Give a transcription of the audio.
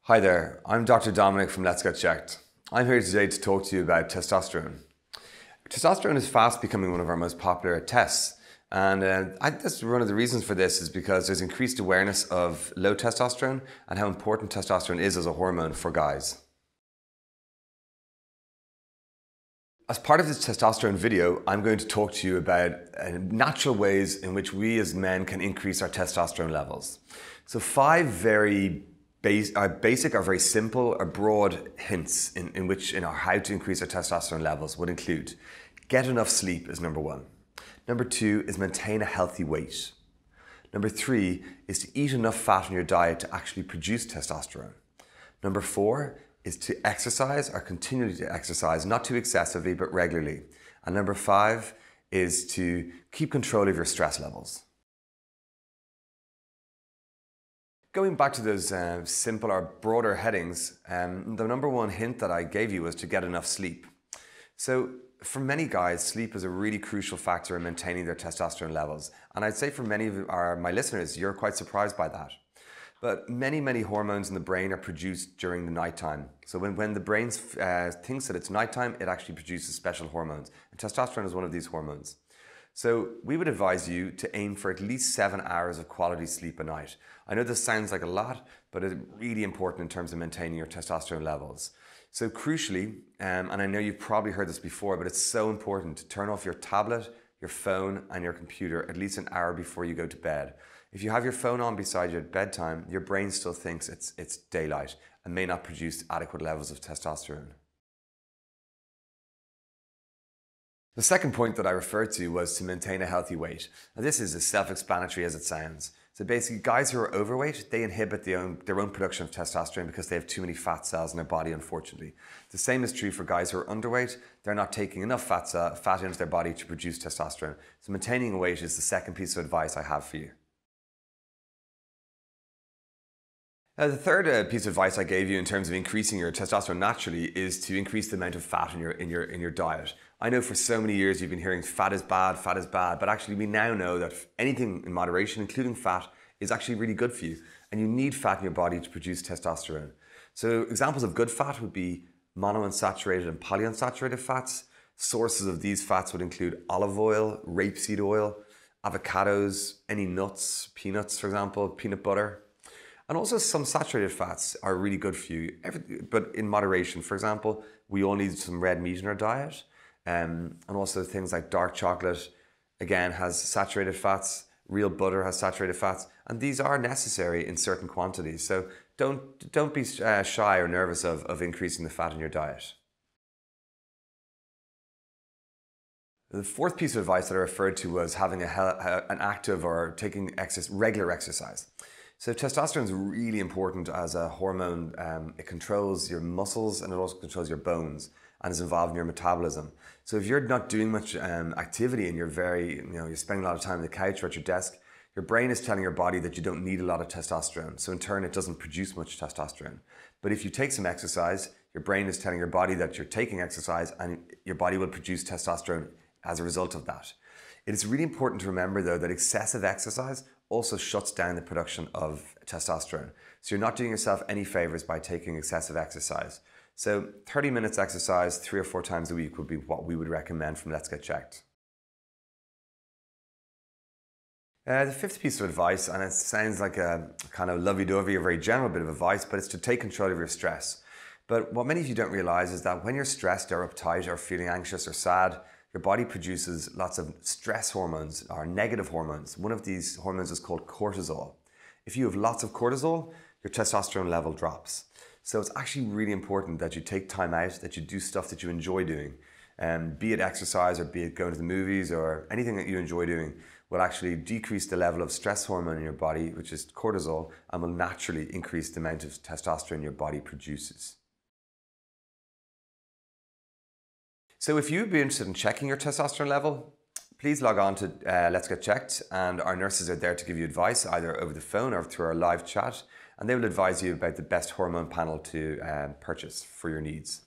Hi there, I'm Dr. Dominic from Let's Get Checked. I'm here today to talk to you about testosterone. Testosterone is fast becoming one of our most popular tests, and I guess one of the reasons for this is because there's increased awareness of low testosterone and how important testosterone is as a hormone for guys. As part of this testosterone video, I'm going to talk to you about natural ways in which we as men can increase our testosterone levels. So 5 very basic or very simple or broad hints in how to increase our testosterone levels would include: get enough sleep is number 1. Number 2 is maintain a healthy weight. Number 3 is to eat enough fat in your diet to actually produce testosterone. Number 4 is to exercise or continually to exercise, not too excessively, but regularly. And number 5 is to keep control of your stress levels. Going back to those simple or broader headings, the number 1 hint that I gave you was to get enough sleep. So for many guys, sleep is a really crucial factor in maintaining their testosterone levels. And I'd say for many of my listeners, you're quite surprised by that. But many hormones in the brain are produced during the nighttime. So when the brain thinks that it's nighttime, it actually produces special hormones. And testosterone is one of these hormones. So we would advise you to aim for at least 7 hours of quality sleep a night. I know this sounds like a lot, but it's really important in terms of maintaining your testosterone levels. So crucially, and I know you've probably heard this before, but it's so important to turn off your tablet, your phone, and your computer at least an hour before you go to bed. If you have your phone on beside you at bedtime, your brain still thinks it's daylight and may not produce adequate levels of testosterone. The second point that I referred to was to maintain a healthy weight. Now this is as self-explanatory as it sounds. So basically, guys who are overweight, they inhibit their own production of testosterone because they have too many fat cells in their body, unfortunately. The same is true for guys who are underweight. They're not taking enough fat into their body to produce testosterone. So maintaining a weight is the second piece of advice I have for you. Now, the third piece of advice I gave you in terms of increasing your testosterone naturally is to increase the amount of fat in your diet. I know for so many years you've been hearing fat is bad, but actually we now know that anything in moderation, including fat, is actually really good for you. And you need fat in your body to produce testosterone. So examples of good fat would be monounsaturated and polyunsaturated fats. Sources of these fats would include olive oil, rapeseed oil, avocados, any nuts, peanuts, for example, peanut butter. And also some saturated fats are really good for you, but in moderation. For example, we all need some red meat in our diet. And also things like dark chocolate, again, has saturated fats. Real butter has saturated fats. And these are necessary in certain quantities. So don't be shy or nervous of increasing the fat in your diet. The fourth piece of advice that I referred to was having an active or taking regular exercise. So testosterone is really important as a hormone. It controls your muscles and it also controls your bones and is involved in your metabolism. So if you're not doing much activity and you're spending a lot of time on the couch or at your desk, your brain is telling your body that you don't need a lot of testosterone. So in turn, it doesn't produce much testosterone. But if you take some exercise, your brain is telling your body that you're taking exercise and your body will produce testosterone as a result of that. It is really important to remember though that excessive exercise also shuts down the production of testosterone. So you're not doing yourself any favors by taking excessive exercise. So 30 minutes exercise 3 or 4 times a week would be what we would recommend from Let's Get Checked. The fifth piece of advice, and it sounds like a kind of lovey-dovey, a very general bit of advice, but it's to take control of your stress. But what many of you don't realize is that when you're stressed or uptight or feeling anxious or sad, your body produces lots of stress hormones or negative hormones. One of these hormones is called cortisol. If you have lots of cortisol, your testosterone level drops. So it's actually really important that you take time out, that you do stuff that you enjoy doing. Be it exercise or be it going to the movies or anything that you enjoy doing will actually decrease the level of stress hormone in your body, which is cortisol, and will naturally increase the amount of testosterone your body produces. So if you'd be interested in checking your testosterone level, please log on to Let's Get Checked, and our nurses are there to give you advice either over the phone or through our live chat, and they will advise you about the best hormone panel to purchase for your needs.